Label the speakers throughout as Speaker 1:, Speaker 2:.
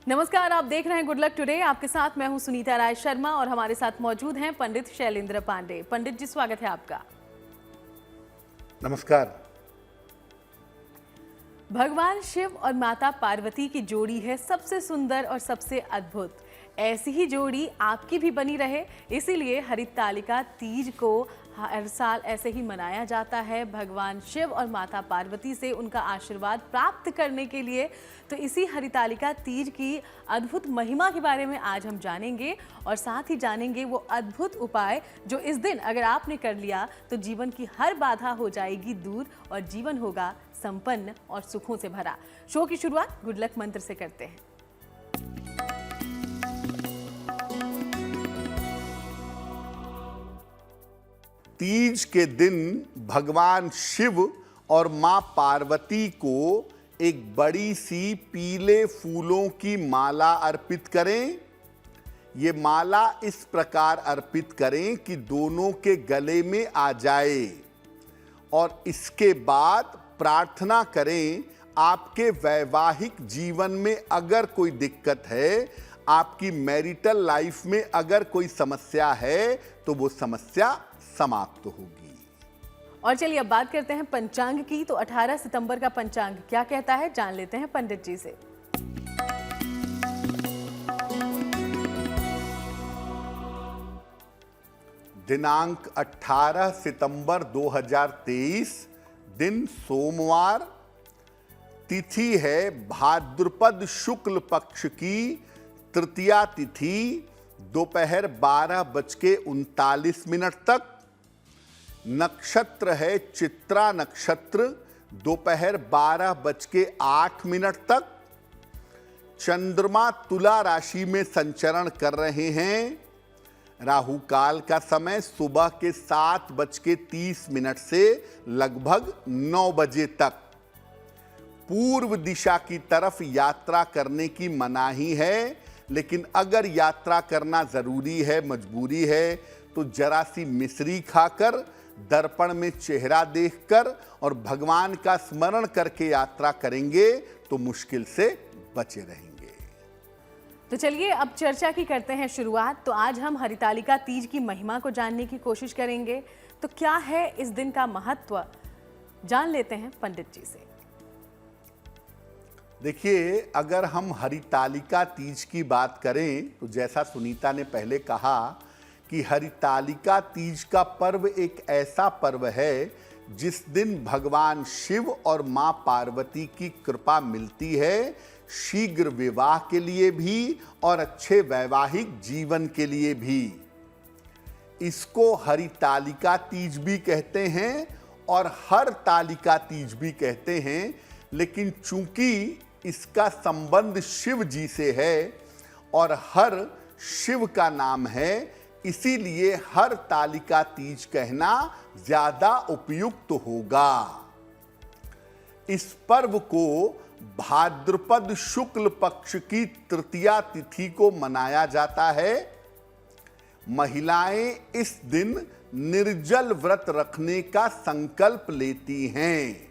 Speaker 1: नमस्कार, आप देख रहे हैं गुड लक टुडे। आपके साथ मैं हूं सुनीता राय शर्मा और हमारे साथ मौजूद हैं पंडित शैलेंद्र पांडे। पंडित जी, स्वागत है आपका।
Speaker 2: नमस्कार।
Speaker 1: भगवान शिव और माता पार्वती की जोड़ी है सबसे सुंदर और सबसे अद्भुत। ऐसी ही जोड़ी आपकी भी बनी रहे, इसीलिए हरितालिका तीज को हर साल ऐसे ही मनाया जाता है, भगवान शिव और माता पार्वती से उनका आशीर्वाद प्राप्त करने के लिए। तो इसी हरितालिका तीज की अद्भुत महिमा के बारे में आज हम जानेंगे और साथ ही जानेंगे वो अद्भुत उपाय जो इस दिन अगर आपने कर लिया तो जीवन की हर बाधा हो जाएगी दूर और जीवन होगा संपन्न और सुखों से भरा। शो की शुरुआत गुड लक मंत्र से करते हैं।
Speaker 2: तीज के दिन भगवान शिव और मां पार्वती को एक बड़ी सी पीले फूलों की माला अर्पित करें। ये माला इस प्रकार अर्पित करें कि दोनों के गले में आ जाए और इसके बाद प्रार्थना करें आपके वैवाहिक जीवन में अगर कोई दिक्कत है, आपकी मैरिटल लाइफ में अगर कोई समस्या है तो वो समस्या समाप्त होगी।
Speaker 1: और चलिए अब बात करते हैं पंचांग की। तो 18 सितंबर का पंचांग क्या कहता है, जान लेते हैं पंडित जी से।
Speaker 2: दिनांक 18 सितंबर 2023, दिन सोमवार, तिथि है भाद्रपद शुक्ल पक्ष की तृतीया तिथि, दोपहर 12:39 तक। नक्षत्र है चित्रा नक्षत्र, दोपहर 12:08 तक। चंद्रमा तुला राशि में संचरण कर रहे हैं। राहु काल का समय सुबह के 7:30 से लगभग 9 बजे तक। पूर्व दिशा की तरफ यात्रा करने की मनाही है, लेकिन अगर यात्रा करना जरूरी है, मजबूरी है, तो जरा सी मिश्री खाकर, दर्पण में चेहरा देखकर और भगवान का स्मरण करके यात्रा करेंगे तो मुश्किल से बचे रहेंगे।
Speaker 1: तो चलिए अब चर्चा की करते हैं शुरुआत। तो आज हम हरितालिका तीज की महिमा को जानने की कोशिश करेंगे। तो क्या है इस दिन का महत्व, जान लेते हैं पंडित जी से।
Speaker 2: देखिए, अगर हम हरितालिका तीज की बात करें तो जैसा सुनीता ने पहले कहा कि हरितालिका तीज का पर्व एक ऐसा पर्व है जिस दिन भगवान शिव और मां पार्वती की कृपा मिलती है, शीघ्र विवाह के लिए भी और अच्छे वैवाहिक जीवन के लिए भी। इसको हरितालिका तीज भी कहते हैं और हर तालिका तीज भी कहते हैं, लेकिन चूंकि इसका संबंध शिव जी से है और हर शिव का नाम है, इसीलिए हर तालिका तीज कहना ज्यादा उपयुक्त होगा। इस पर्व को भाद्रपद शुक्ल पक्ष की तृतीया तिथि को मनाया जाता है। महिलाएं इस दिन निर्जल व्रत रखने का संकल्प लेती हैं।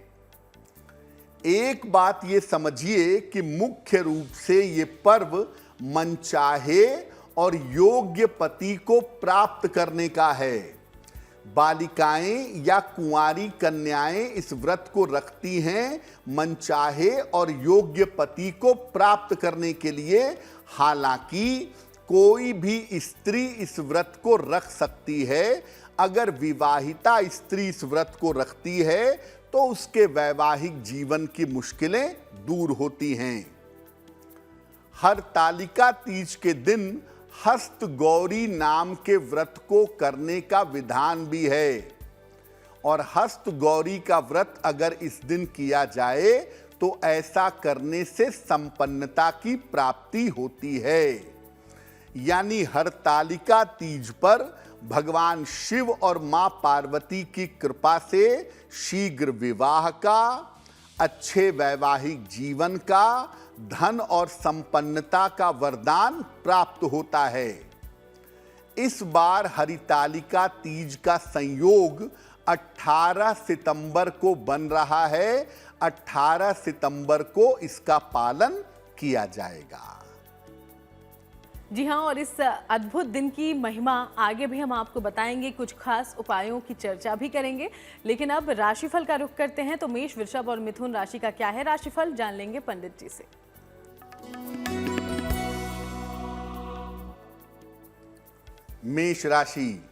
Speaker 2: एक बात ये समझिए कि मुख्य रूप से ये पर्व मनचाहे और योग्य पति को प्राप्त करने का है। बालिकाएं या कुंवारी कन्याएं इस व्रत को रखती हैं मनचाहे और योग्य पति को प्राप्त करने के लिए। हालांकि कोई भी स्त्री इस व्रत को रख सकती है। अगर विवाहिता स्त्री इस व्रत को रखती है तो उसके वैवाहिक जीवन की मुश्किलें दूर होती हैं। हरतालिका तीज के दिन हस्त गौरी नाम के व्रत को करने का विधान भी है और हस्त गौरी का व्रत अगर इस दिन किया जाए तो ऐसा करने से संपन्नता की प्राप्ति होती है। यानी हरतालिका तीज पर भगवान शिव और मां पार्वती की कृपा से शीघ्र विवाह का, अच्छे वैवाहिक जीवन का, धन और संपन्नता का वरदान प्राप्त होता है। इस बार हरितालिका तीज का संयोग 18 सितंबर को बन रहा है। 18 सितंबर को इसका पालन किया जाएगा।
Speaker 1: जी हाँ, और इस अद्भुत दिन की महिमा आगे भी हम आपको बताएंगे, कुछ खास उपायों की चर्चा भी करेंगे। लेकिन अब राशिफल का रुख करते हैं, तो मेष, वृषभ और मिथुन राशि का क्या है राशिफल, जान लेंगे पंडित जी से।
Speaker 2: मेष राशि,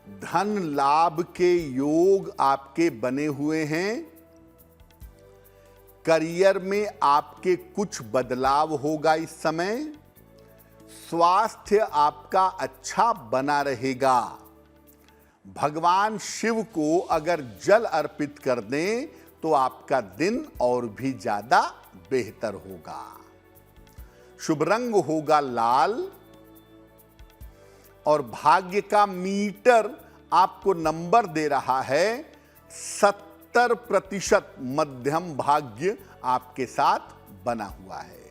Speaker 2: धन लाभ के योग आपके बने हुए हैं। करियर में आपके कुछ बदलाव होगा इस समय। स्वास्थ्य आपका अच्छा बना रहेगा। भगवान शिव को अगर जल अर्पित कर दें तो आपका दिन और भी ज्यादा बेहतर होगा। शुभ रंग होगा लाल और भाग्य का मीटर आपको नंबर दे रहा है 70% मध्यम भाग्य आपके साथ बना हुआ है।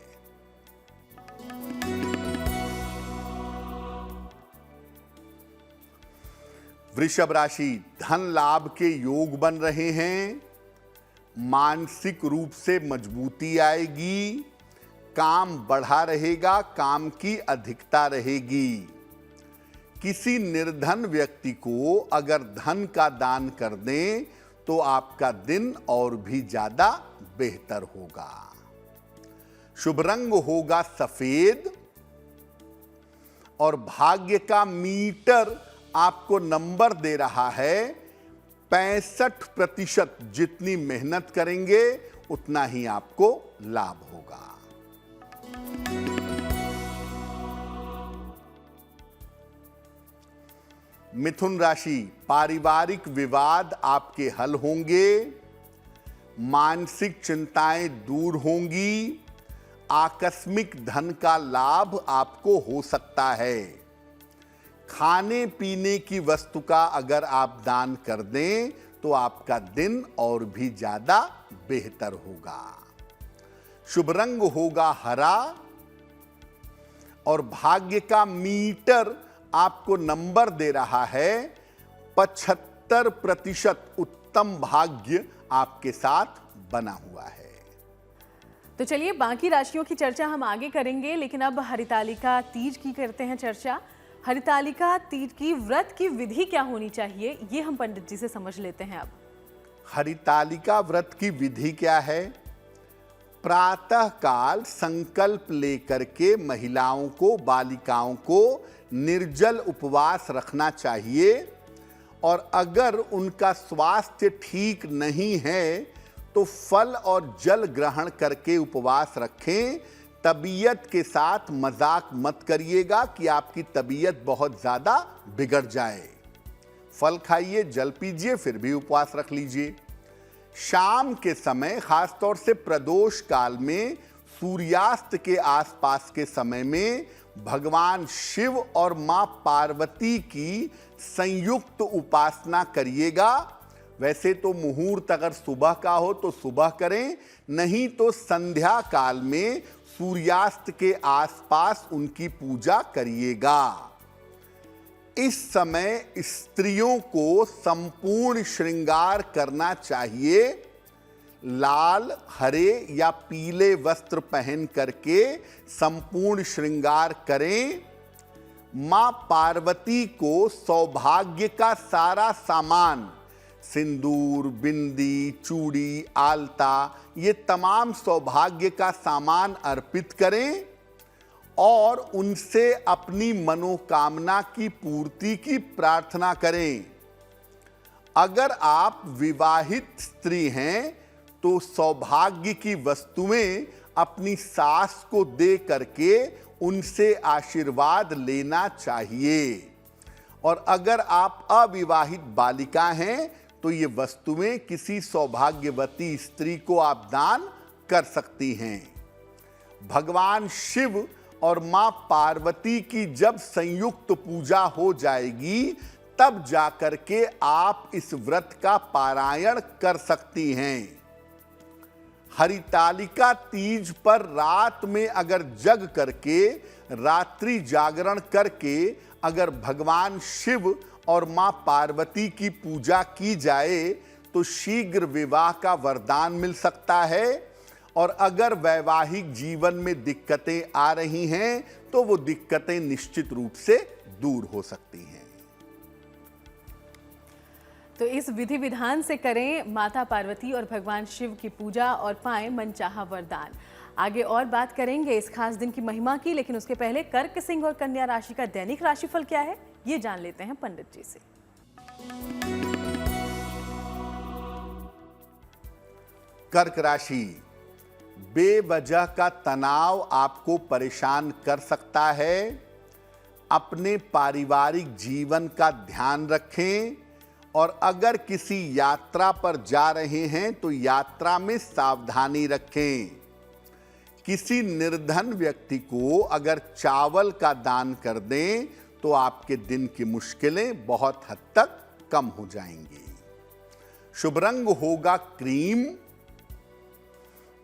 Speaker 2: वृषभ राशि, धन लाभ के योग बन रहे हैं। मानसिक रूप से मजबूती आएगी। काम बढ़ा रहेगा, काम की अधिकता रहेगी। किसी निर्धन व्यक्ति को अगर धन का दान कर दें तो आपका दिन और भी ज्यादा बेहतर होगा। शुभ रंग होगा सफेद और भाग्य का मीटर आपको नंबर दे रहा है 65%। जितनी मेहनत करेंगे उतना ही आपको लाभ होगा। मिथुन राशि, पारिवारिक विवाद आपके हल होंगे। मानसिक चिंताएं दूर होंगी। आकस्मिक धन का लाभ आपको हो सकता है। खाने पीने की वस्तु का अगर आप दान कर दें तो आपका दिन और भी ज्यादा बेहतर होगा। शुभ रंग होगा हरा और भाग्य का मीटर आपको नंबर दे रहा है 75%। उत्तम भाग्य आपके साथ बना हुआ है।
Speaker 1: तो चलिए बाकी राशियों की चर्चा हम आगे करेंगे, लेकिन अब हरितालिका तीज की करते हैं चर्चा। हरितालिका तीज की व्रत की विधि क्या होनी चाहिए, ये हम पंडित जी से समझ लेते हैं अब।
Speaker 2: हरितालिका व्रत की विधि क्या है? प्रातः काल संकल्प लेकर के महिलाओं को, बालिकाओं को निर्जल उपवास रखना चाहिए। और अगर उनका स्वास्थ्य ठीक नहीं है तो फल और जल ग्रहण करके उपवास रखें। तबीयत के साथ मजाक मत करिएगा कि आपकी तबीयत बहुत ज्यादा बिगड़ जाए। फल खाइए, जल पीजिए, फिर भी उपवास रख लीजिए। शाम के समय, खासतौर से प्रदोष काल में, सूर्यास्त के आसपास के समय में भगवान शिव और मां पार्वती की संयुक्त उपासना करिएगा। वैसे तो मुहूर्त अगर सुबह का हो तो सुबह करें, नहीं तो संध्या काल में सूर्यास्त के आसपास उनकी पूजा करिएगा। इस समय स्त्रियों को संपूर्ण श्रृंगार करना चाहिए। लाल, हरे या पीले वस्त्र पहन करके संपूर्ण श्रृंगार करें। मां पार्वती को सौभाग्य का सारा सामान, सिंदूर, बिंदी, चूड़ी, आलता, ये तमाम सौभाग्य का सामान अर्पित करें और उनसे अपनी मनोकामना की पूर्ति की प्रार्थना करें। अगर आप विवाहित स्त्री हैं तो सौभाग्य की वस्तुएं अपनी सास को दे करके उनसे आशीर्वाद लेना चाहिए। और अगर आप अविवाहित बालिका हैं तो ये वस्तुएं किसी सौभाग्यवती स्त्री को आप दान कर सकती हैं। भगवान शिव और मां पार्वती की जब संयुक्त पूजा हो जाएगी तब जाकर के आप इस व्रत का पारायण कर सकती हैं। हरितालिका तीज पर रात में अगर जग करके, रात्रि जागरण करके अगर भगवान शिव और मां पार्वती की पूजा की जाए तो शीघ्र विवाह का वरदान मिल सकता है और अगर वैवाहिक जीवन में दिक्कतें आ रही हैं तो वो दिक्कतें निश्चित रूप से दूर हो सकती हैं।
Speaker 1: तो इस विधि विधान से करें माता पार्वती और भगवान शिव की पूजा और पाएं मनचाहा वरदान। आगे और बात करेंगे इस खास दिन की महिमा की, लेकिन उसके पहले कर्क, सिंह और कन्या राशि का दैनिक राशिफल क्या है ये जान लेते हैं पंडित जी से।
Speaker 2: कर्क राशि, बेवजह का तनाव आपको परेशान कर सकता है। अपने पारिवारिक जीवन का ध्यान रखें और अगर किसी यात्रा पर जा रहे हैं तो यात्रा में सावधानी रखें। किसी निर्धन व्यक्ति को अगर चावल का दान कर दें तो आपके दिन की मुश्किलें बहुत हद तक कम हो जाएंगी। शुभ रंग होगा क्रीम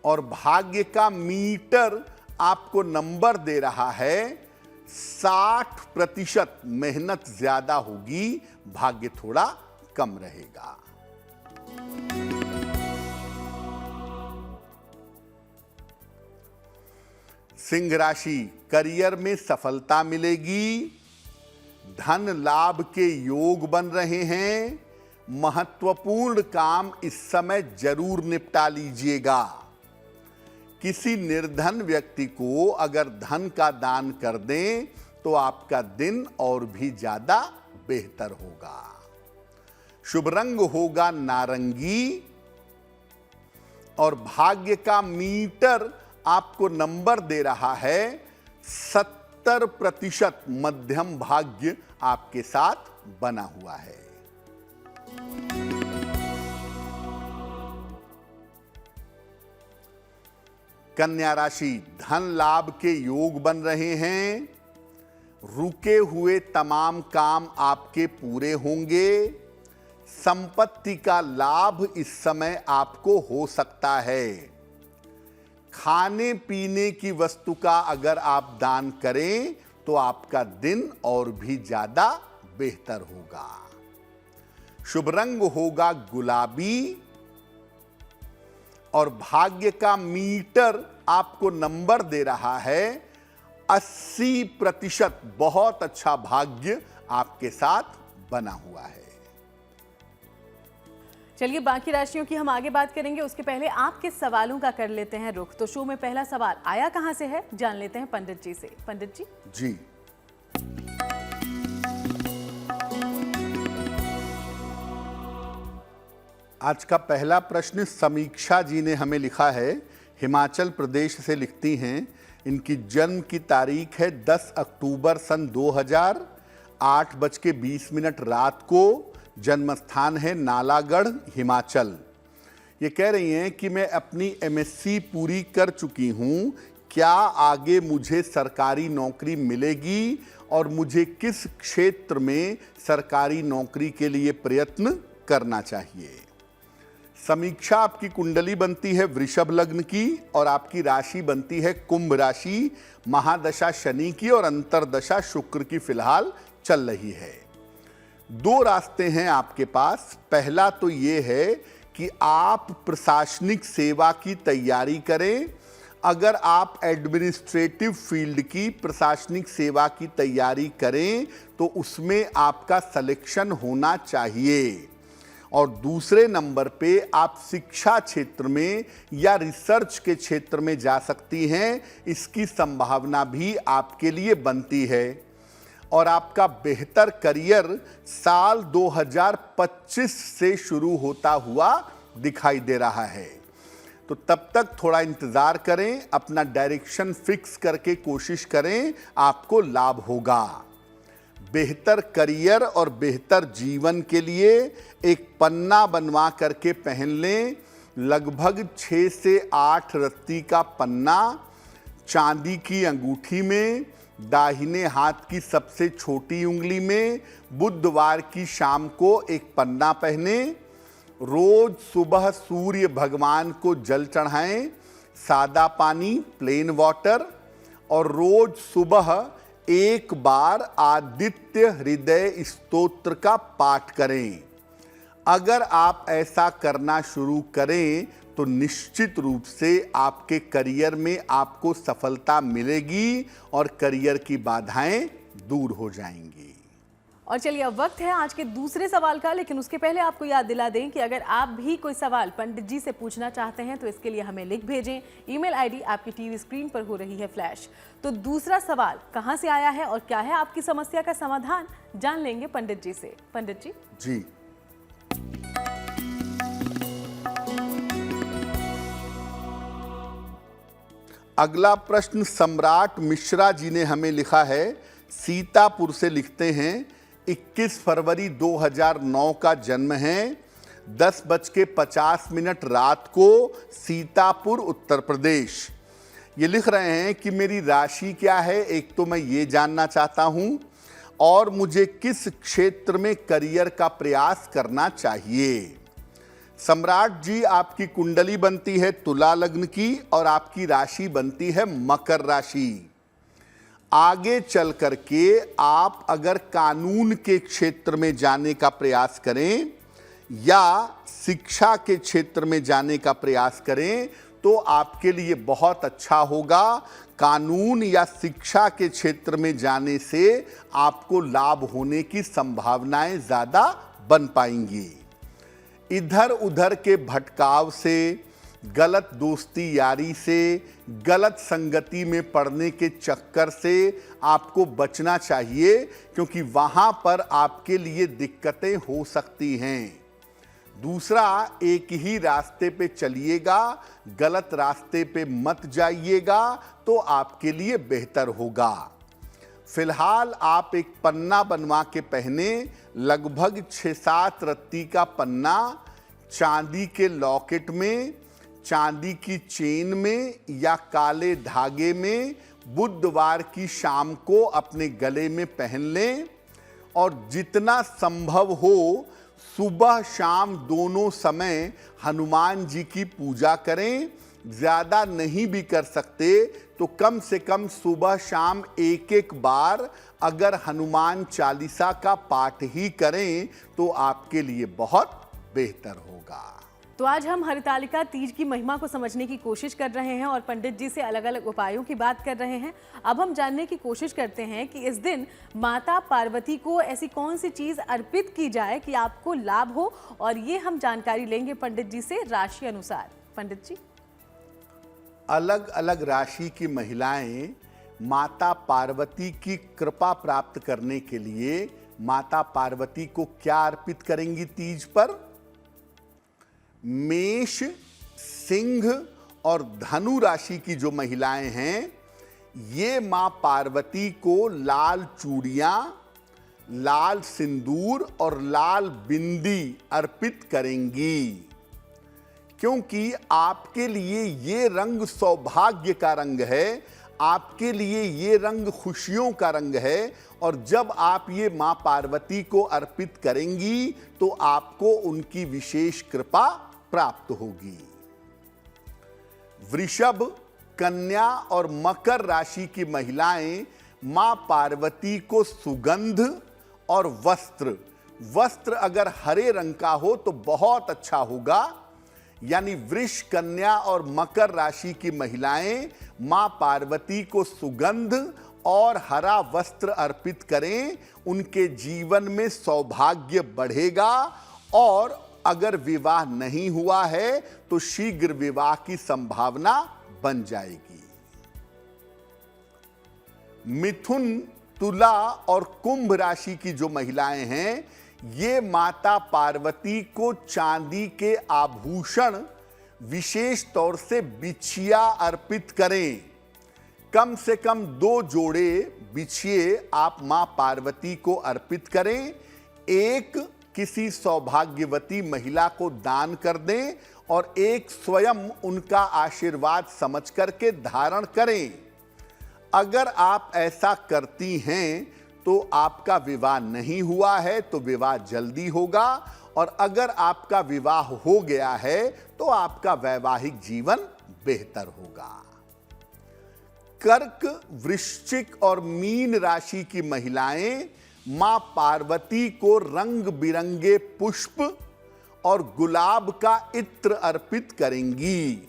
Speaker 2: और भाग्य का मीटर आपको नंबर दे रहा है 60%। मेहनत ज्यादा होगी, भाग्य थोड़ा कम रहेगा। सिंह राशि, करियर में सफलता मिलेगी। धन लाभ के योग बन रहे हैं। महत्वपूर्ण काम इस समय जरूर निपटा लीजिएगा। किसी निर्धन व्यक्ति को अगर धन का दान कर दें तो आपका दिन और भी ज्यादा बेहतर होगा। शुभ रंग होगा नारंगी और भाग्य का मीटर आपको नंबर दे रहा है 70%। मध्यम भाग्य आपके साथ बना हुआ है। कन्या राशि, धन लाभ के योग बन रहे हैं। रुके हुए तमाम काम आपके पूरे होंगे। संपत्ति का लाभ इस समय आपको हो सकता है। खाने पीने की वस्तु का अगर आप दान करें तो आपका दिन और भी ज्यादा बेहतर होगा। शुभ रंग होगा गुलाबी और भाग्य का मीटर आपको नंबर दे रहा है 80%। बहुत अच्छा भाग्य आपके साथ बना हुआ है।
Speaker 1: चलिए बाकी राशियों की हम आगे बात करेंगे, उसके पहले आपके सवालों का कर लेते हैं रुख। तो शो में पहला सवाल आया कहां से है जान लेते हैं पंडित जी से। पंडित जी
Speaker 2: जी, आज का पहला प्रश्न समीक्षा जी ने हमें लिखा है। हिमाचल प्रदेश से लिखती हैं। इनकी जन्म की तारीख है 10 अक्टूबर सन 2000, 8:20 रात को। जन्म स्थान है नालागढ़, हिमाचल। ये कह रही हैं कि मैं अपनी एमएससी पूरी कर चुकी हूँ। क्या आगे मुझे सरकारी नौकरी मिलेगी और मुझे किस क्षेत्र में सरकारी नौकरी के लिए प्रयत्न करना चाहिए। समीक्षा आपकी कुंडली बनती है वृषभ लग्न की और आपकी राशि बनती है कुंभ राशि। महादशा शनि की और अंतरदशा शुक्र की फिलहाल चल रही है। दो रास्ते हैं आपके पास। पहला तो ये है कि आप प्रशासनिक सेवा की तैयारी करें। अगर आप एडमिनिस्ट्रेटिव फील्ड की प्रशासनिक सेवा की तैयारी करें तो उसमें आपका सिलेक्शन होना चाहिए। और दूसरे नंबर पे आप शिक्षा क्षेत्र में या रिसर्च के क्षेत्र में जा सकती हैं। इसकी संभावना भी आपके लिए बनती है। और आपका बेहतर करियर साल 2025 से शुरू होता हुआ दिखाई दे रहा है। तो तब तक थोड़ा इंतजार करें, अपना डायरेक्शन फिक्स करके कोशिश करें, आपको लाभ होगा। बेहतर करियर और बेहतर जीवन के लिए एक पन्ना बनवा करके पहन लें। लगभग 6 से 8 रत्ती का पन्ना चांदी की अंगूठी में, दाहिने हाथ की सबसे छोटी उंगली में। बुधवार की शाम को एक पन्ना पहने। रोज सुबह सूर्य भगवान को जल चढ़ाएं, सादा पानी, प्लेन वाटर। और रोज सुबह एक बार आदित्य हृदय स्तोत्र का पाठ करें। अगर आप ऐसा करना शुरू करें तो निश्चित रूप से आपके करियर में आपको सफलता मिलेगी और करियर की बाधाएं दूर हो जाएंगी।
Speaker 1: और चलिए अब वक्त है आज के दूसरे सवाल का, लेकिन उसके पहले आपको याद दिला दें कि अगर आप भी कोई सवाल पंडित जी से पूछना चाहते हैं तो इसके लिए हमें लिख भेजें। ईमेल आईडी आपकी टीवी स्क्रीन पर हो रही है फ्लैश। तो दूसरा सवाल कहां से आया है और क्या है आपकी समस्या का समाधान, जान लेंगे पंडित जी से। पंडित जी
Speaker 2: जी, अगला प्रश्न सम्राट मिश्रा जी ने हमें लिखा है, सीतापुर से लिखते हैं, 21 फरवरी 2009 का जन्म है, 10:50 रात को, सीतापुर उत्तर प्रदेश। ये लिख रहे हैं कि मेरी राशि क्या है, एक तो मैं ये जानना चाहता हूं, और मुझे किस क्षेत्र में करियर का प्रयास करना चाहिए। सम्राट जी, आपकी कुंडली बनती है तुला लग्न की और आपकी राशि बनती है मकर राशि। आगे चल करके आप अगर कानून के क्षेत्र में जाने का प्रयास करें या शिक्षा के क्षेत्र में जाने का प्रयास करें तो आपके लिए बहुत अच्छा होगा। कानून या शिक्षा के क्षेत्र में जाने से आपको लाभ होने की संभावनाएं ज़्यादा बन पाएंगी। इधर उधर के भटकाव से, गलत दोस्ती यारी से, गलत संगति में पड़ने के चक्कर से आपको बचना चाहिए, क्योंकि वहां पर आपके लिए दिक्कतें हो सकती हैं। दूसरा, एक ही रास्ते पे चलिएगा, गलत रास्ते पे मत जाइएगा, तो आपके लिए बेहतर होगा। फिलहाल आप एक पन्ना बनवा के पहने, लगभग 6-7 रत्ती का पन्ना चांदी के लॉकेट में, चांदी की चेन में या काले धागे में बुधवार की शाम को अपने गले में पहन लें, और जितना संभव हो सुबह शाम दोनों समय हनुमान जी की पूजा करें। ज़्यादा नहीं भी कर सकते तो कम से कम सुबह शाम एक बार अगर हनुमान चालीसा का पाठ ही करें तो आपके लिए बहुत बेहतर होगा।
Speaker 1: तो आज हम हरितालिका तीज की महिमा को समझने की कोशिश कर रहे हैं और पंडित जी से अलग अलग उपायों की बात कर रहे हैं। अब हम जानने की कोशिश करते हैं कि इस दिन माता पार्वती को ऐसी कौन सी चीज अर्पित की जाए कि आपको लाभ हो, और ये हम जानकारी लेंगे पंडित जी से राशि अनुसार। पंडित जी,
Speaker 2: अलग अलग राशि की महिलाएं माता पार्वती की कृपा प्राप्त करने के लिए माता पार्वती को क्या अर्पित करेंगी तीज पर? मेष, सिंह और धनु राशि की जो महिलाएं हैं, ये मां पार्वती को लाल चूड़ियां, लाल सिंदूर और लाल बिंदी अर्पित करेंगी, क्योंकि आपके लिए ये रंग सौभाग्य का रंग है, आपके लिए ये रंग खुशियों का रंग है, और जब आप ये मां पार्वती को अर्पित करेंगी तो आपको उनकी विशेष कृपा प्राप्त होगी। वृषभ, कन्या और मकर राशि की महिलाएं मां पार्वती को सुगंध और वस्त्र अगर हरे रंग का हो तो बहुत अच्छा होगा। यानी वृष, कन्या और मकर राशि की महिलाएं मां पार्वती को सुगंध और हरा वस्त्र अर्पित करें, उनके जीवन में सौभाग्य बढ़ेगा, और अगर विवाह नहीं हुआ है तो शीघ्र विवाह की संभावना बन जाएगी। मिथुन, तुला और कुंभ राशि की जो महिलाएं हैं, ये माता पार्वती को चांदी के आभूषण, विशेष तौर से बिछिया अर्पित करें। कम से कम 2 जोड़े बिछिए आप मां पार्वती को अर्पित करें। एक किसी सौभाग्यवती महिला को दान कर दें और एक स्वयं उनका आशीर्वाद समझ करके धारण करें। अगर आप ऐसा करती हैं तो आपका विवाह नहीं हुआ है तो विवाह जल्दी होगा, और अगर आपका विवाह हो गया है तो आपका वैवाहिक जीवन बेहतर होगा। कर्क, वृश्चिक और मीन राशि की महिलाएं मां पार्वती को रंग बिरंगे पुष्प और गुलाब का इत्र अर्पित करेंगी।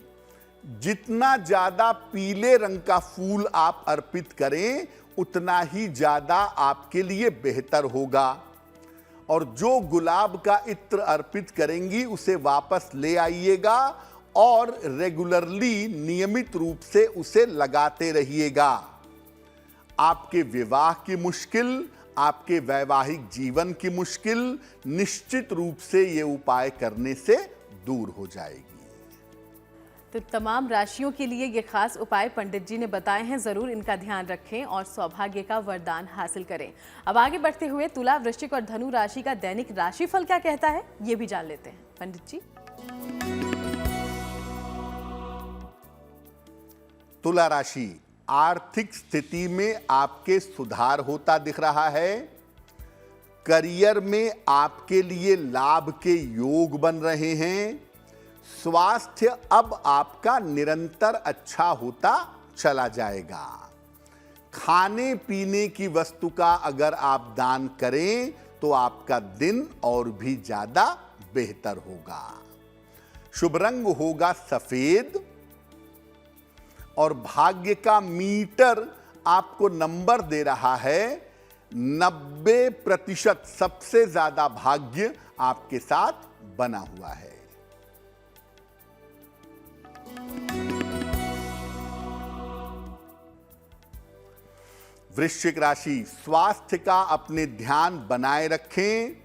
Speaker 2: जितना ज्यादा पीले रंग का फूल आप अर्पित करें उतना ही ज्यादा आपके लिए बेहतर होगा। और जो गुलाब का इत्र अर्पित करेंगी उसे वापस ले आइएगा और रेगुलरली नियमित रूप से उसे लगाते रहिएगा। आपके विवाह की मुश्किल, आपके वैवाहिक जीवन की मुश्किल निश्चित रूप से ये उपाय करने से दूर हो जाएगी।
Speaker 1: तो तमाम राशियों के लिए ये खास उपाय पंडित जी ने बताए हैं, जरूर इनका ध्यान रखें और सौभाग्य का वरदान हासिल करें। अब आगे बढ़ते हुए तुला, वृश्चिक और धनु राशि का दैनिक राशिफल क्या कहता है ये भी जान लेते हैं। पंडित जी।
Speaker 2: तुला राशि, आर्थिक स्थिति में आपके सुधार होता दिख रहा है। करियर में आपके लिए लाभ के योग बन रहे हैं। स्वास्थ्य अब आपका निरंतर अच्छा होता चला जाएगा। खाने पीने की वस्तु का अगर आप दान करें तो आपका दिन और भी ज्यादा बेहतर होगा। शुभ रंग होगा सफेद और भाग्य का मीटर आपको नंबर दे रहा है 90%। सबसे ज्यादा भाग्य आपके साथ बना हुआ है। वृश्चिक राशि, स्वास्थ्य का अपने ध्यान बनाए रखें।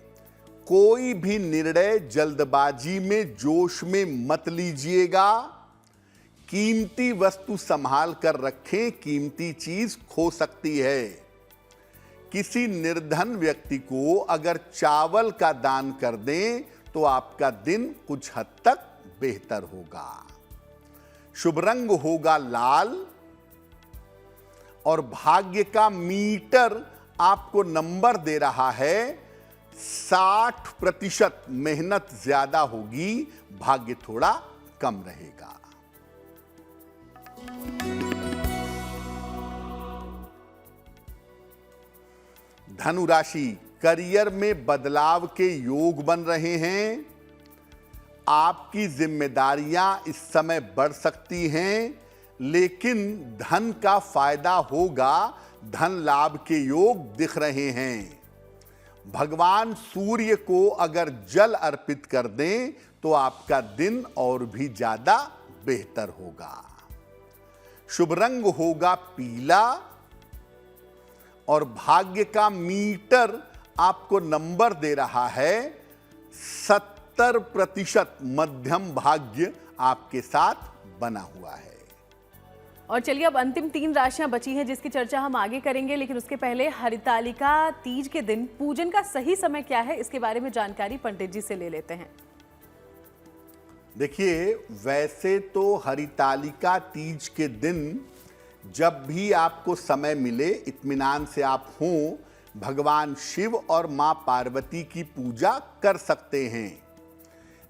Speaker 2: कोई भी निर्णय जल्दबाजी में जोश में मत लीजिएगा। कीमती वस्तु संभाल कर रखें, कीमती चीज खो सकती है। किसी निर्धन व्यक्ति को अगर चावल का दान कर दें तो आपका दिन कुछ हद तक बेहतर होगा। शुभ रंग होगा लाल और भाग्य का मीटर आपको नंबर दे रहा है 60%। मेहनत ज्यादा होगी, भाग्य थोड़ा कम रहेगा। धनु राशि, करियर में बदलाव के योग बन रहे हैं। आपकी जिम्मेदारियां इस समय बढ़ सकती हैं, लेकिन धन का फायदा होगा। धन लाभ के योग दिख रहे हैं। भगवान सूर्य को अगर जल अर्पित कर दें तो आपका दिन और भी ज्यादा बेहतर होगा। शुभ रंग होगा पीला और भाग्य का मीटर आपको नंबर दे रहा है 70%। मध्यम भाग्य आपके साथ बना हुआ है।
Speaker 1: और चलिए अब अंतिम 3 राशियां बची हैं जिसकी चर्चा हम आगे करेंगे, लेकिन उसके पहले हरितालिका तीज के दिन पूजन का सही समय क्या है इसके बारे में जानकारी पंडित जी से ले लेते हैं।
Speaker 2: देखिए, वैसे तो हरितालिका तीज के दिन जब भी आपको समय मिले इत्मीनान से आप हों, भगवान शिव और मां पार्वती की पूजा कर सकते हैं।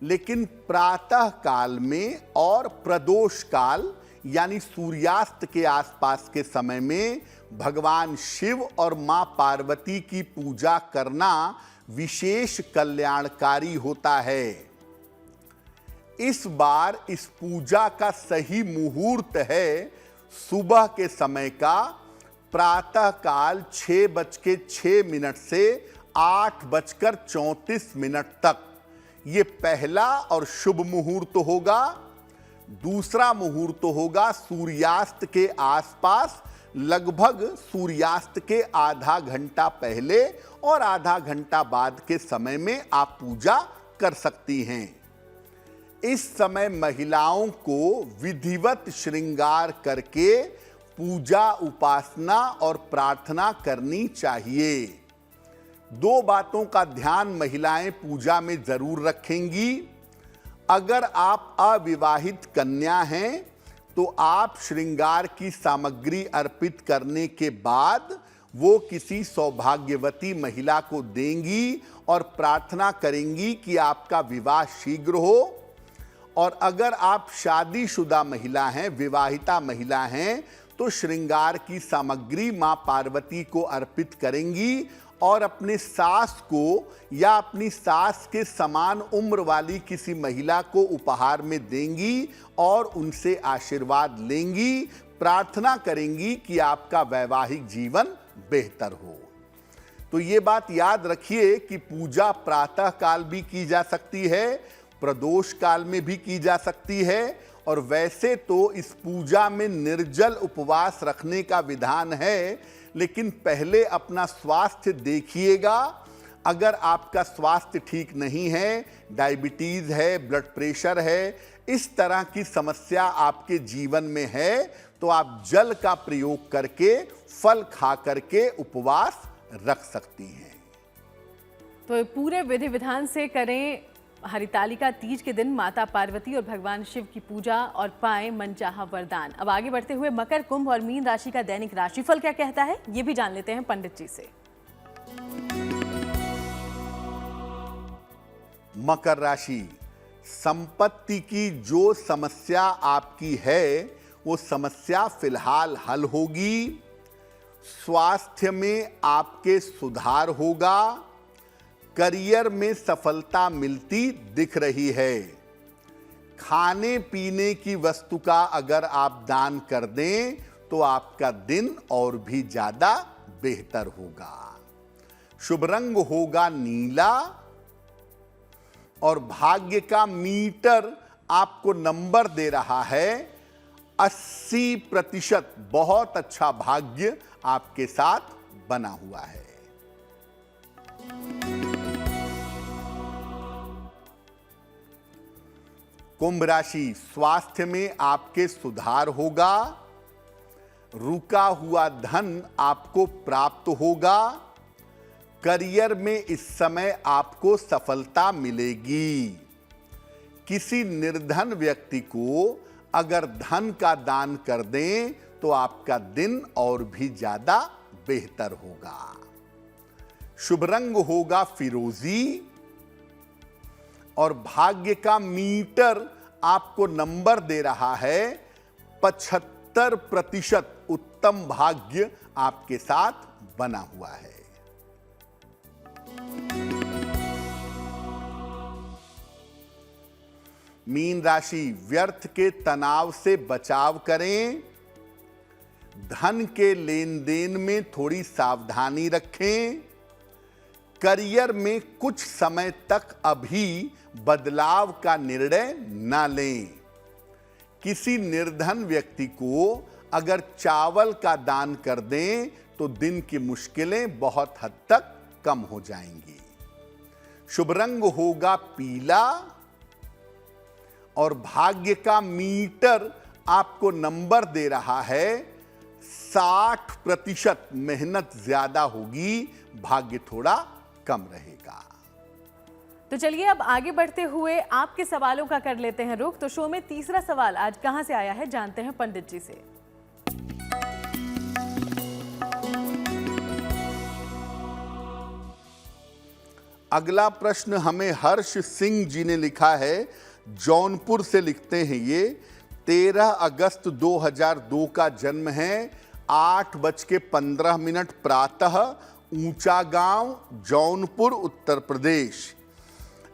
Speaker 2: लेकिन प्रातः काल में और प्रदोष काल यानी सूर्यास्त के आसपास के समय में भगवान शिव और मां पार्वती की पूजा करना विशेष कल्याणकारी होता है। इस बार इस पूजा का सही मुहूर्त है सुबह के समय का प्रातः काल 6:06 से 8:34 तक। ये पहला और शुभ मुहूर्त होगा। दूसरा मुहूर्त होगा सूर्यास्त के आसपास, लगभग सूर्यास्त के आधा घंटा पहले और आधा घंटा बाद के समय में आप पूजा कर सकती हैं। इस समय महिलाओं को विधिवत श्रृंगार करके पूजा, उपासना और प्रार्थना करनी चाहिए। 2 बातों का ध्यान महिलाएं पूजा में जरूर रखेंगी। अगर आप अविवाहित कन्या हैं तो आप श्रृंगार की सामग्री अर्पित करने के बाद वो किसी सौभाग्यवती महिला को देंगी और प्रार्थना करेंगी कि आपका विवाह शीघ्र हो। और अगर आप शादीशुदा महिला हैं, विवाहिता महिला हैं, तो श्रृंगार की सामग्री मां पार्वती को अर्पित करेंगी और अपने सास को या अपनी सास के समान उम्र वाली किसी महिला को उपहार में देंगी और उनसे आशीर्वाद लेंगी, प्रार्थना करेंगी कि आपका वैवाहिक जीवन बेहतर हो। तो ये बात याद रखिए कि पूजा प्रातः काल भी की जा सकती है, प्रदोष काल में भी की जा सकती है, और वैसे तो इस पूजा में निर्जल उपवास रखने का विधान है, लेकिन पहले अपना स्वास्थ्य देखिएगा। अगर आपका स्वास्थ्य ठीक नहीं है, डायबिटीज है, ब्लड प्रेशर है, इस तरह की समस्या आपके जीवन में है, तो आप जल का प्रयोग करके, फल खा करके उपवास रख सकती हैं।
Speaker 1: तो पूरे विधि विधान से करें हरितालिका तीज के दिन माता पार्वती और भगवान शिव की पूजा और पाएं मनचाहा वरदान। अब आगे बढ़ते हुए मकर, कुंभ और मीन राशि का दैनिक राशिफल क्या कहता है, ये भी जान लेते हैं पंडित जी से।
Speaker 2: मकर राशि, संपत्ति की जो समस्या आपकी है वो समस्या फिलहाल हल होगी। स्वास्थ्य में आपके सुधार होगा। करियर में सफलता मिलती दिख रही है। खाने पीने की वस्तु का अगर आप दान कर दें तो आपका दिन और भी ज्यादा बेहतर होगा। शुभ रंग होगा नीला और भाग्य का मीटर आपको नंबर दे रहा है 80%। बहुत अच्छा भाग्य आपके साथ बना हुआ है। कुंभ राशि, स्वास्थ्य में आपके सुधार होगा। रुका हुआ धन आपको प्राप्त होगा। करियर में इस समय आपको सफलता मिलेगी। किसी निर्धन व्यक्ति को अगर धन का दान कर दें तो आपका दिन और भी ज्यादा बेहतर होगा। शुभ रंग होगा फिरोजी और भाग्य का मीटर आपको नंबर दे रहा है 75%। उत्तम भाग्य आपके साथ बना हुआ है। मीन राशि, व्यर्थ के तनाव से बचाव करें। धन के लेन देन में थोड़ी सावधानी रखें। करियर में कुछ समय तक अभी बदलाव का निर्णय न लें। किसी निर्धन व्यक्ति को अगर चावल का दान कर दें तो दिन की मुश्किलें बहुत हद तक कम हो जाएंगी। शुभ रंग होगा पीला और भाग्य का मीटर आपको नंबर दे रहा है 60%। मेहनत ज्यादा होगी, भाग्य थोड़ा कम रहेगा।
Speaker 1: तो चलिए अब आगे बढ़ते हुए आपके सवालों का कर लेते हैं रुख। तो शो में तीसरा सवाल आज कहां से आया है, जानते हैं पंडित जी से।
Speaker 2: अगला प्रश्न हमें हर्ष सिंह जी ने लिखा है, जौनपुर से लिखते हैं ये। 13 अगस्त 2002 का जन्म है। 8:15 प्रातः, ऊंचा गांव, जौनपुर, उत्तर प्रदेश।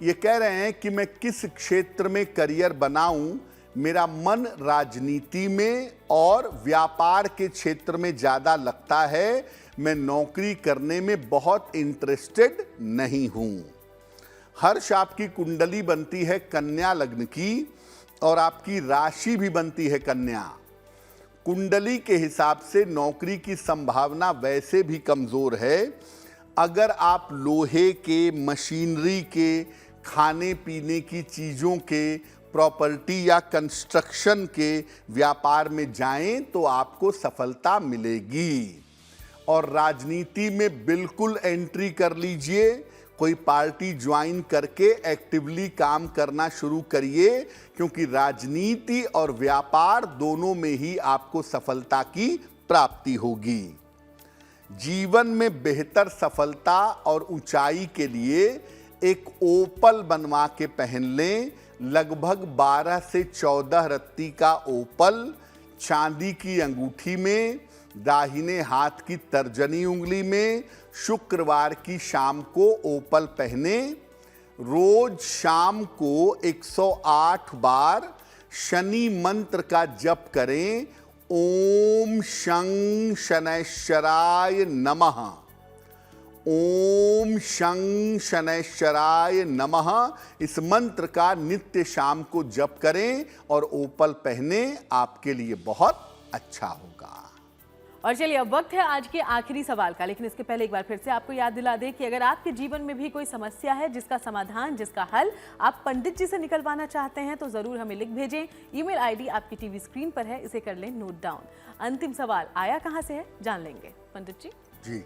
Speaker 2: ये कह रहे हैं कि मैं किस क्षेत्र में करियर बनाऊं। मेरा मन राजनीति में और व्यापार के क्षेत्र में ज़्यादा लगता है। मैं नौकरी करने में बहुत इंटरेस्टेड नहीं हूं। हर्ष, आपकी कुंडली बनती है कन्या लग्न की और आपकी राशि भी बनती है कन्या। कुंडली के हिसाब से नौकरी की संभावना वैसे भी कमजोर है। अगर आप लोहे के, मशीनरी के, खाने पीने की चीज़ों के, प्रॉपर्टी या कंस्ट्रक्शन के व्यापार में जाएं तो आपको सफलता मिलेगी। और राजनीति में बिल्कुल एंट्री कर लीजिए। कोई पार्टी ज्वाइन करके एक्टिवली काम करना शुरू करिए, क्योंकि राजनीति और व्यापार दोनों में ही आपको सफलता की प्राप्ति होगी। जीवन में बेहतर सफलता और ऊंचाई के लिए एक ओपल बनवा के पहन लें। लगभग 12 से 14 रत्ती का ओपल चांदी की अंगूठी में दाहिने हाथ की तर्जनी उंगली में, शुक्रवार की शाम को ओपल पहने। रोज शाम को 108 बार शनि मंत्र का जप करें। ओम शं शनैश्चराय नमः। ओम शं शनैश्चराय नमः। इस मंत्र का नित्य शाम को जप करें और ओपल पहने, आपके लिए बहुत अच्छा होगा।
Speaker 1: और चलिए अब वक्त है आज के आखिरी सवाल का, लेकिन इसके पहले एक बार फिर से आपको याद दिला दें कि अगर आपके जीवन में भी कोई समस्या है जिसका समाधान, जिसका हल आप पंडित जी से निकलवाना चाहते हैं तो जरूर हमें लिख भेजें। ईमेल आईडी आपकी टीवी स्क्रीन पर है, इसे कर लें नोट डाउन। अंतिम सवाल आया कहां से है जान लेंगे पंडित जी।
Speaker 2: जी,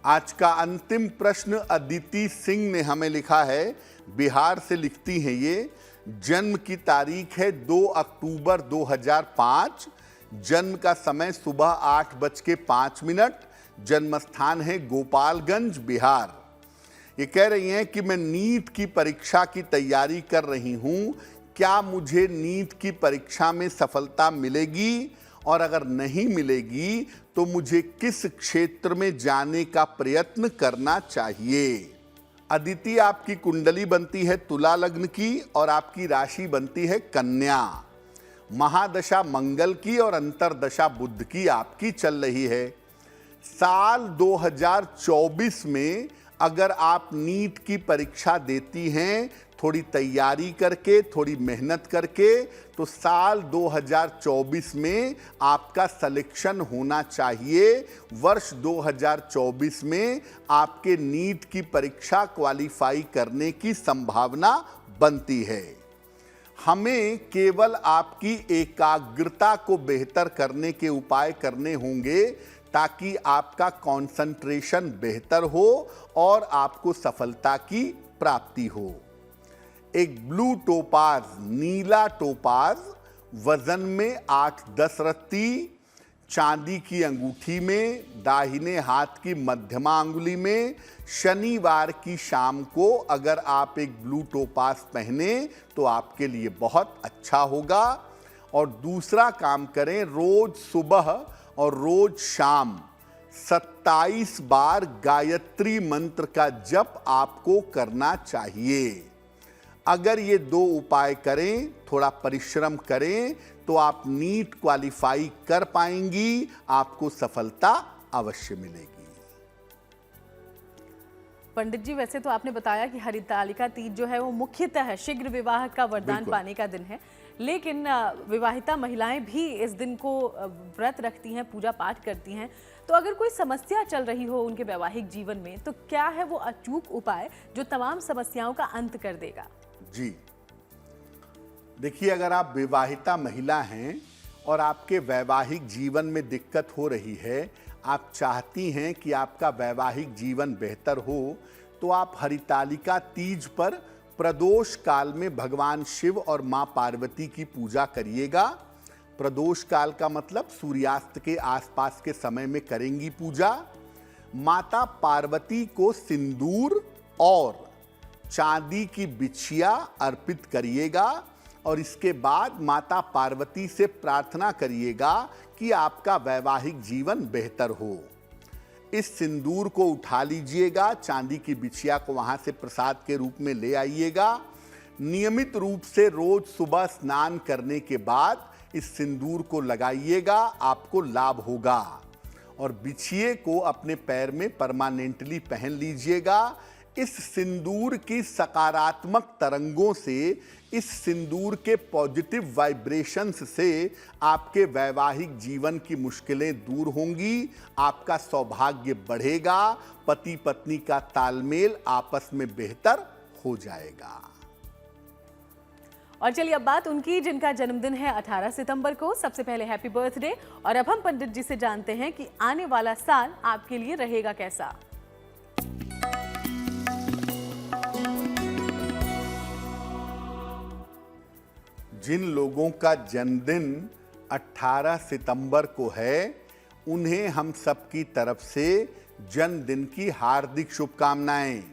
Speaker 2: आज का अंतिम प्रश्न अदिति सिंह ने हमें लिखा है, बिहार से लिखती हैं ये। जन्म की तारीख है 2 अक्टूबर 2005। जन्म का समय सुबह 8:05। जन्म स्थान है गोपालगंज, बिहार। ये कह रही हैं कि मैं नीट की परीक्षा की तैयारी कर रही हूं, क्या मुझे नीट की परीक्षा में सफलता मिलेगी, और अगर नहीं मिलेगी तो मुझे किस क्षेत्र में जाने का प्रयत्न करना चाहिए। अदिति, आपकी कुंडली बनती है तुला लग्न की और आपकी राशि बनती है कन्या। महादशा मंगल की और अंतरदशा बुध की आपकी चल रही है। साल 2024 में अगर आप नीट की परीक्षा देती हैं थोड़ी तैयारी करके, थोड़ी मेहनत करके, तो साल 2024 में आपका सिलेक्शन होना चाहिए। वर्ष 2024 में आपके नीट की परीक्षा क्वालिफाई करने की संभावना बनती है। हमें केवल आपकी एकाग्रता को बेहतर करने के उपाय करने होंगे ताकि आपका कंसंट्रेशन बेहतर हो और आपको सफलता की प्राप्ति हो। एक ब्लू टोपाज, नीला टोपाज, वजन में 8-10 रत्ती, चांदी की अंगूठी में, दाहिने हाथ की मध्यमा अंगुली में, शनिवार की शाम को अगर आप एक ब्लू टोपाज पहने तो आपके लिए बहुत अच्छा होगा। और दूसरा काम करें, रोज सुबह और रोज शाम 27 बार गायत्री मंत्र का जप आपको करना चाहिए। अगर ये 2 उपाय करें, थोड़ा परिश्रम करें, तो आप नीट क्वालिफाई कर पाएंगी, आपको सफलता अवश्य मिलेगी।
Speaker 1: पंडित जी, वैसे तो आपने बताया कि हरितालिका तीज जो है वो मुख्यतः शीघ्र विवाह का वरदान पाने का दिन है, लेकिन विवाहिता महिलाएं भी इस दिन को व्रत रखती हैं, पूजा पाठ करती हैं। तो अगर कोई समस्या चल रही हो उनके वैवाहिक जीवन में, तो क्या है वो अचूक उपाय जो तमाम समस्याओं का अंत कर देगा?
Speaker 2: जी देखिए, अगर आप विवाहिता महिला हैं और आपके वैवाहिक जीवन में दिक्कत हो रही है, आप चाहती हैं कि आपका वैवाहिक जीवन बेहतर हो, तो आप हरितालिका तीज पर प्रदोष काल में भगवान शिव और मां पार्वती की पूजा करिएगा। प्रदोष काल का मतलब सूर्यास्त के आसपास के समय में करेंगी पूजा। माता पार्वती को सिंदूर और चांदी की बिछिया अर्पित करिएगा और इसके बाद माता पार्वती से प्रार्थना करिएगा कि आपका वैवाहिक जीवन बेहतर हो। इस सिंदूर को उठा लीजिएगा, चांदी की बिछिया को वहां से प्रसाद के रूप में ले आइएगा। नियमित रूप से रोज सुबह स्नान करने के बाद इस सिंदूर को लगाइएगा, आपको लाभ होगा। और बिछिए को अपने पैर में परमानेंटली पहन लीजिएगा। इस सिंदूर की सकारात्मक तरंगों से, इस सिंदूर के पॉजिटिव वाइब्रेशंस से आपके वैवाहिक जीवन की मुश्किलें दूर होंगी, आपका सौभाग्य बढ़ेगा, पति पत्नी का तालमेल आपस में बेहतर हो जाएगा।
Speaker 1: और चलिए अब बात उनकी जिनका जन्मदिन है 18 सितंबर को। सबसे पहले हैप्पी बर्थडे। और अब हम पंडित जी से जानते हैं कि आने वाला साल आपके लिए रहेगा कैसा।
Speaker 2: जिन लोगों का जन्मदिन 18 सितंबर को है, उन्हें हम सबकी तरफ से जन्मदिन की हार्दिक शुभकामनाएं।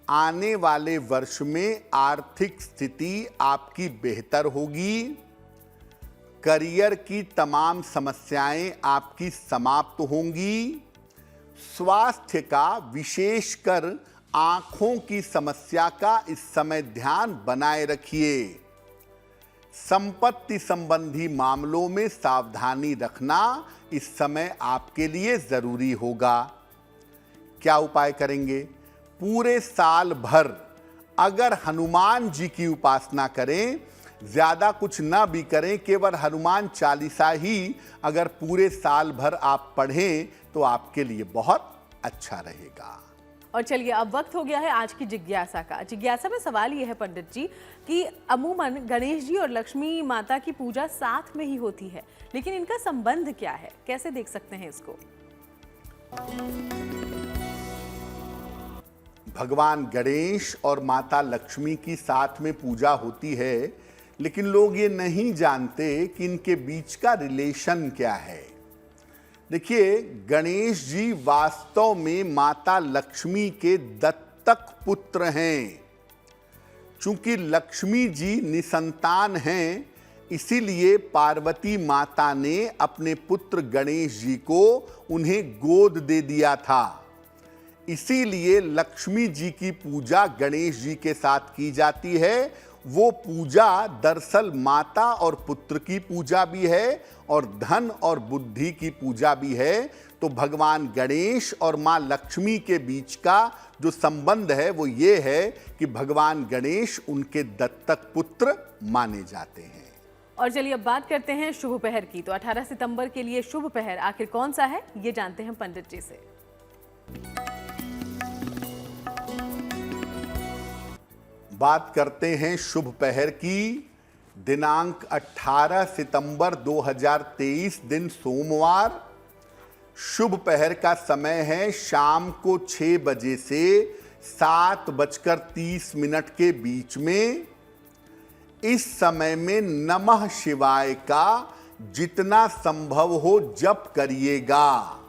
Speaker 2: आने वाले वर्ष में आर्थिक स्थिति आपकी बेहतर होगी। करियर की तमाम समस्याएं आपकी समाप्त होंगी। स्वास्थ्य का, विशेषकर आंखों की समस्या का इस समय ध्यान बनाए रखिए। संपत्ति संबंधी मामलों में सावधानी रखना इस समय आपके लिए जरूरी होगा। क्या उपाय करेंगे? पूरे साल भर अगर हनुमान जी की उपासना करें, ज्यादा कुछ ना भी करें, केवल हनुमान चालीसा ही अगर पूरे साल भर आप पढ़ें तो आपके लिए बहुत अच्छा रहेगा।
Speaker 1: और चलिए अब वक्त हो गया है आज की जिज्ञासा का। जिज्ञासा में सवाल ये है पंडित जी कि अमूमन गणेश जी और लक्ष्मी माता की पूजा साथ में ही होती है, लेकिन इनका संबंध क्या है, कैसे देख सकते हैं इसको?
Speaker 2: भगवान गणेश और माता लक्ष्मी की साथ में पूजा होती है, लेकिन लोग ये नहीं जानते कि इनके बीच का रिलेशन क्या है। देखिए, गणेश जी वास्तव में माता लक्ष्मी के दत्तक पुत्र हैं। चूंकि लक्ष्मी जी निसंतान हैं, इसीलिए पार्वती माता ने अपने पुत्र गणेश जी को उन्हें गोद दे दिया था। इसीलिए लक्ष्मी जी की पूजा गणेश जी के साथ की जाती है। वो पूजा दरअसल माता और पुत्र की पूजा भी है और धन और बुद्धि की पूजा भी है। तो भगवान गणेश और माँ लक्ष्मी के बीच का जो संबंध है वो ये है कि भगवान गणेश उनके दत्तक पुत्र माने जाते हैं।
Speaker 1: और चलिए अब बात करते हैं शुभ पहर की। तो 18 सितंबर के लिए शुभ पहर आखिर कौन सा है, ये जानते हैं पंडित जी से।
Speaker 2: बात करते हैं शुभ पहर की। दिनांक 18 सितंबर 2023 दिन सोमवार। शुभ पहर का समय है शाम को 6 बजे से 7:30 के बीच में। इस समय में नमः शिवाय का जितना संभव हो जप करिएगा।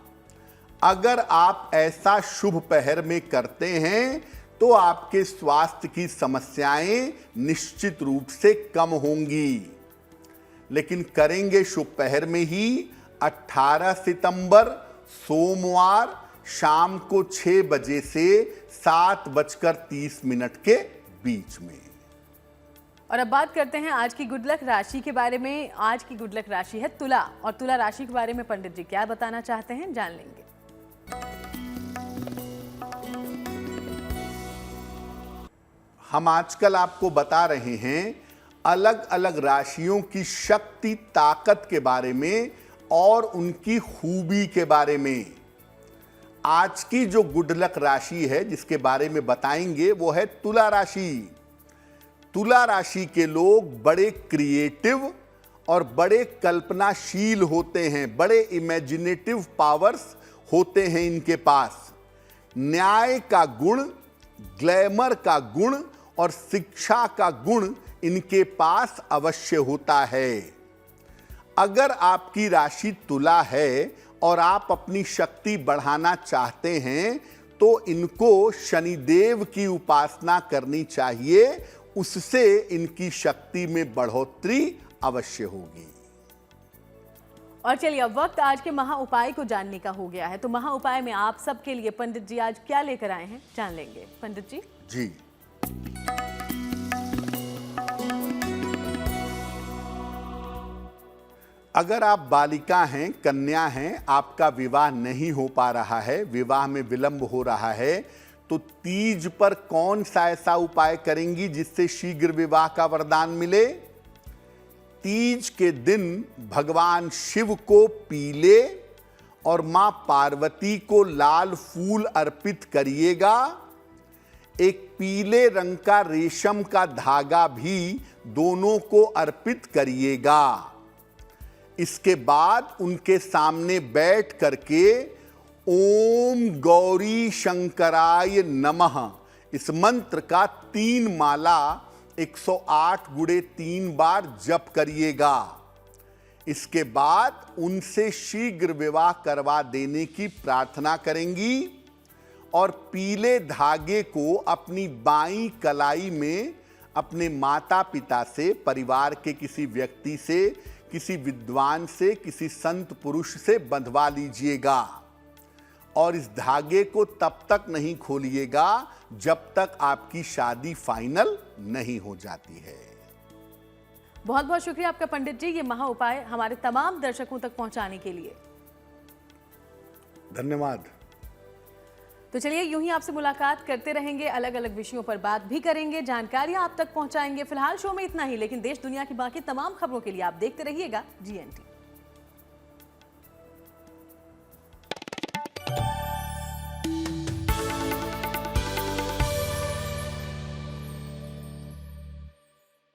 Speaker 2: अगर आप ऐसा शुभ पहर में करते हैं तो आपके स्वास्थ्य की समस्याएं निश्चित रूप से कम होंगी। लेकिन करेंगे शुभ पहर में ही 18 सितंबर सोमवार शाम को 6 बजे से 7:30 के बीच में।
Speaker 1: और अब बात करते हैं आज की गुड लक राशि के बारे में। आज की गुड लक राशि है तुला, और तुला राशि के बारे में पंडित जी क्या बताना चाहते हैं, जान लेंगे।
Speaker 2: हम आजकल आपको बता रहे हैं अलग अलग राशियों की शक्ति ताकत के बारे में और उनकी खूबी के बारे में। आज की जो गुड लक राशि है जिसके बारे में बताएंगे वो है तुला राशि। तुला राशि के लोग बड़े क्रिएटिव और बड़े कल्पनाशील होते हैं, बड़े इमेजिनेटिव पावर्स होते हैं इनके पास। न्याय का गुण, ग्लैमर का गुण और शिक्षा का गुण इनके पास अवश्य होता है। अगर आपकी राशि तुला है और आप अपनी शक्ति बढ़ाना चाहते हैं तो इनको शनिदेव की उपासना करनी चाहिए, उससे इनकी शक्ति में बढ़ोतरी अवश्य होगी।
Speaker 1: और चलिए अब वक्त आज के महा उपाय को जानने का हो गया है। तो महा उपाय में आप सबके लिए पंडित जी आज क्या लेकर आए हैं, जान लेंगे। पंडित जी
Speaker 2: जी, अगर आप बालिका हैं, कन्या हैं, आपका विवाह नहीं हो पा रहा है, विवाह में विलंब हो रहा है, तो तीज पर कौन सा ऐसा उपाय करेंगी जिससे शीघ्र विवाह का वरदान मिले? तीज के दिन भगवान शिव को पीले और मां पार्वती को लाल फूल अर्पित करिएगा। एक पीले रंग का रेशम का धागा भी दोनों को अर्पित करिएगा। इसके बाद उनके सामने बैठ करके ओम गौरी शंकराय नमः इस मंत्र का 3 माला 108 गुणे 3 बार जप करिएगा। इसके बाद उनसे शीघ्र विवाह करवा देने की प्रार्थना करेंगी और पीले धागे को अपनी बाईं कलाई में अपने माता पिता से, परिवार के किसी व्यक्ति से, किसी विद्वान से, किसी संत पुरुष से बंधवा लीजिएगा और इस धागे को तब तक नहीं खोलिएगा जब तक आपकी शादी फाइनल नहीं हो जाती है।
Speaker 1: बहुत बहुत शुक्रिया आपका पंडित जी, ये महा उपाय हमारे तमाम दर्शकों तक पहुंचाने के लिए।
Speaker 2: धन्यवाद।
Speaker 1: तो चलिए यूं ही आपसे मुलाकात करते रहेंगे, अलग अलग विषयों पर बात भी करेंगे, जानकारियां आप तक पहुंचाएंगे। फिलहाल शो में इतना ही, लेकिन देश दुनिया की बाकी तमाम खबरों के लिए आप देखते रहिएगा GNT।